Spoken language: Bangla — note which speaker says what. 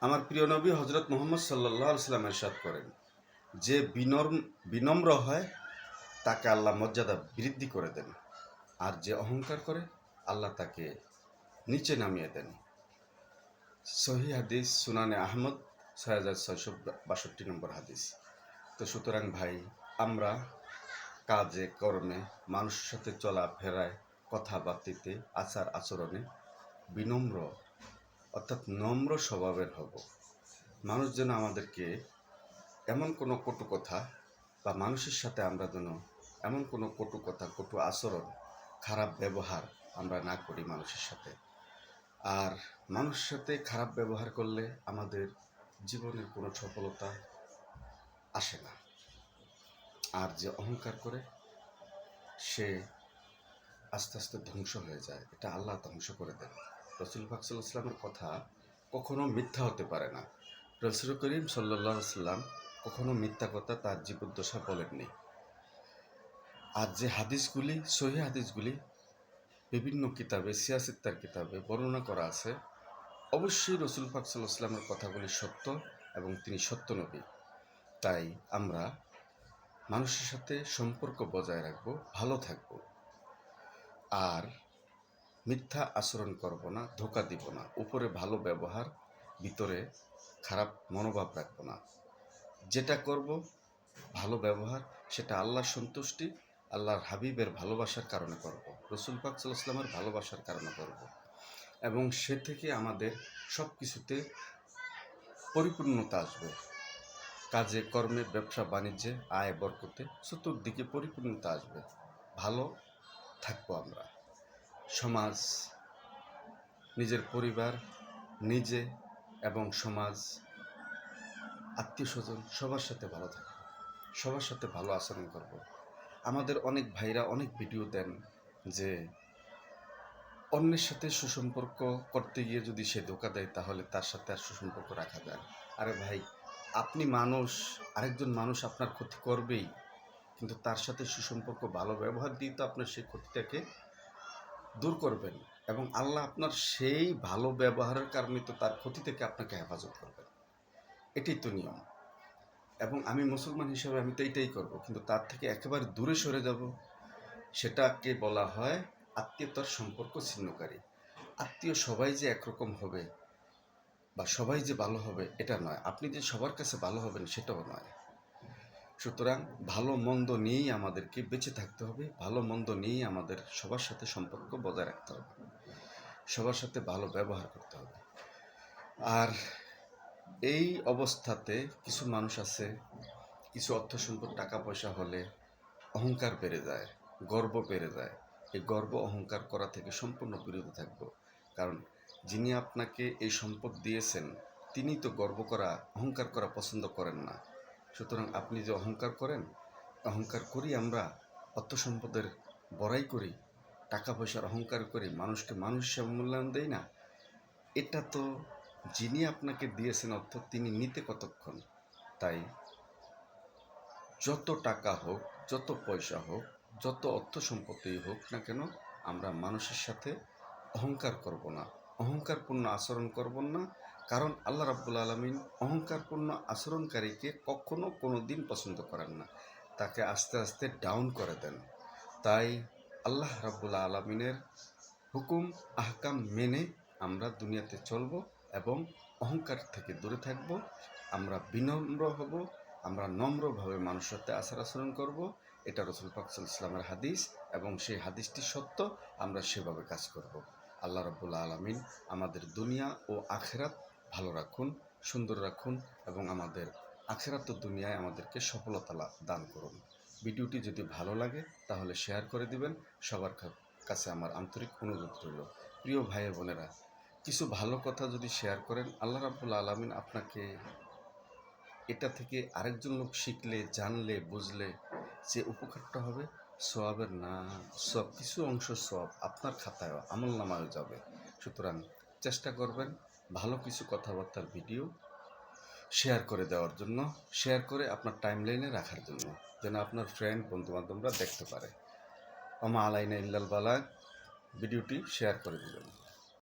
Speaker 1: আমার প্রিয় নবী হজরত মুহাম্মদ সাল্লাল্লাহু আলাইহি সাল্লাম ইরশাদ করেন, যে বিনম্র হয় তাকে আল্লাহ মর্যাদা বৃদ্ধি করে দেন, আর যে অহংকার করে আল্লাহ তাকে নিচে নামিয়ে দেন। সহিহ হাদিস, সুনানে আহমদ 6662 নম্বর হাদিস। তো সুতরাং ভাই, আমরা কাজে কর্মে, মানুষের সাথে চলাফেরায়, কথাবার্তিতে, আচার আচরণে বিনম্র অর্থাৎ নম্র স্বভাবের হব। মানুষ যেন আমাদেরকে এমন কোনো কটু কথা, বা মানুষের সাথে আমরা যেন এমন কোনো কটু কথা, কটু আচরণ, খারাপ ব্যবহার আমরা না করি মানুষের সাথে। আর মানুষের সাথে খারাপ ব্যবহার করলে আমাদের জীবনের কোনো সফলতা আসে না। আর যে অহংকার করে সে আস্তে আস্তে ধ্বংস হয়ে যায়, এটা আল্লাহ ধ্বংস করে দেন। রাসূল পাক সাল্লাল্লাহু আলাইহি ওয়াসাল্লামের কথা কখনো মিথ্যা হতে পারে না। রাসূল করিম সাল্লাল্লাহু আলাইহি ওয়াসাল্লাম কখনো মিথ্যা কথা তার জীবদ্দশা বলেননি। আর যে হাদিসগুলি, সহিহ হাদিসগুলি বিভিন্ন কিতাবে, সিয়াসিত্তার কিতাবে বর্ণনা করা আছে, অবশ্যই রাসূল পাক সাল্লাল্লাহু আলাইহি ওয়াসাল্লামের কথাগুলি সত্য এবং তিনি সত্য নবী। তাই আমরা মানুষের সাথে সম্পর্ক বজায় রাখবো, ভালো থাকবো, আর মিথ্যা আচরণ করব না, ধোঁকা দিব না, উপরে ভালো ব্যবহার, ভিতরে খারাপ মনোভাব রাখবো না। যেটা করব ভালো ব্যবহার, সেটা আল্লাহর সন্তুষ্টি, আল্লাহর হাবিবের ভালোবাসার কারণে করব, রাসূল পাক সাল্লাল্লাহু আলাইহি ওয়াসাল্লামের ভালোবাসার কারণে করব, এবং সে থেকে আমাদের সব কিছুতে পরিপূর্ণতা আসবে। কাজে কর্মে, ব্যবসা বাণিজ্যে, আয় বরকতে, চতুর্দিকে পরিপূর্ণতা আসবে। ভালো থাকবো আমরা। সমাজ, নিজের পরিবার, নিজে এবং সমাজ, আত্মীয় স্বজন, সবার সাথে ভালো থাকবো, সবার সাথে ভালো আচরণ করব। আমাদের অনেক ভাইরা অনেক ভিডিও দেন যে অন্যের সাথে সুসম্পর্ক করতে গিয়ে যদি সে ধোঁকা দেয় তাহলে তার সাথে আর সুসম্পর্ক রাখা যায়। আরে ভাই, আপনি মানুষ, আরেকজন মানুষ আপনার ক্ষতি করবেই, কিন্তু তার সাথে সুসম্পর্ক, ভালো ব্যবহার দিয়ে তো আপনার সেই ক্ষতিটাকে দূর করবেন, এবং আল্লাহ আপনার সেই ভালো ব্যবহারের কারণে তো তার ক্ষতি থেকে আপনাকে হেফাজত করবেন। এটাই তো নিয়ম। এবং আমি মুসলমান হিসেবে আমি তো এইটাই করব, কিন্তু তার থেকে একেবারে দূরে সরে যাব, সেটাকে বলা হয় আত্মীয়তার সম্পর্ক ছিন্নকারী। আত্মীয় সবাই যে একরকম হবে বা সবাই যে ভালো হবে এটা নয়, আপনি যে সবার কাছে ভালো হবেন সেটাও নয়। সুতরাং ভালো মন্দ নিয়েই আমাদেরকে বেঁচে থাকতে হবে, ভালো মন্দ নিয়েই আমাদের সবার সাথে সম্পর্ক বজায় রাখতে হবে, সবার সাথে ভালো ব্যবহার করতে হবে। আর এই অবস্থাতে কিছু মানুষ আছে, কিছু অর্থ সম্পদ, টাকা পয়সা হলে অহংকার বেড়ে যায়, গর্ব বেড়ে যায়। এই গর্ব অহংকার করা থেকে সম্পূর্ণ বিরত থাকব, কারণ যিনি আপনাকে এই সম্পদ দিয়েছেন তিনি তো গর্ব করা, অহংকার করা পছন্দ করেন না। সুতরাং আপনি যে অহংকার করেন, অহংকার করি আমরা, অর্থ সম্পদের বড়াই করি, টাকা পয়সার অহংকার করি, মানুষকে মানুষ হিসাবে মূল্যায়ন দেয় না, এটা তো যিনি আপনাকে দিয়েছেন অর্থ তিনি নিতে কতক্ষণ। তাই যত টাকা হোক, যত পয়সা হোক, যত অর্থ সম্পত্তি হোক না কেন, আমরা মানুষের সাথে অহংকার করব না, অহংকারপূর্ণ আচরণ করব না। কারণ আল্লাহ রাব্বুল আলামিন অহংকারপূর্ণ আচরণকারীকে কখনো কোনো দিন পছন্দ করেন না, তাকে আস্তে আস্তে ডাউন করে দেন। তাই আল্লাহ রাব্বুল আলামিনের হুকুম আহকাম মেনে আমরা দুনিয়াতে চলব এবং অহংকার থেকে দূরে থাকব। আমরা বিনম্র হব, আমরা নম্রভাবে মানুষের সাথে আচার আচরণ করব। এটা রাসূল পাক সাল্লাল্লাহু আলাইহি ওয়াসাল্লামের হাদিস, এবং সেই হাদিসটি সত্য, আমরা সেভাবে কাজ করব। আল্লাহ রাব্বুল আলামিন আমাদের দুনিয়া ও আখিরাত ভালো রাখুন, সুন্দর রাখুন, এবং আমাদের আখিরাত ও দুনিয়ায় আমাদেরকে সফলতা দান করুন। ভিডিওটি যদি ভালো লাগে তাহলে শেয়ার করে দিবেন। সবার কাছে আমার আন্তরিক অনুরোধ রইল। প্রিয় ভাই বোনেরা, কিছু ভালো কথা যদি শেয়ার করেন, আল্লাহ রাব্বুল আলামিন আপনাকে এটা থেকে আরেকজন লোক শিখলে, জানলে, বুঝলে যে উপকারটা হবে, সওয়াবের না সব কিছু অংশ সওয়াব আপনার খাতায়, আমল নামায় যাবে। সুতরাং চেষ্টা করবেন ভালো কিছু কথাবার্তার ভিডিও শেয়ার করে দেওয়ার জন্য, শেয়ার করে আপনার টাইমলাইনে রাখার জন্য, যেন আপনার ফ্রেন্ড, বন্ধুবান্ধবরা দেখতে পারে। ওমা আলাইনা ইল্লাল বালাগ। ভিডিওটি শেয়ার করে দিবেন।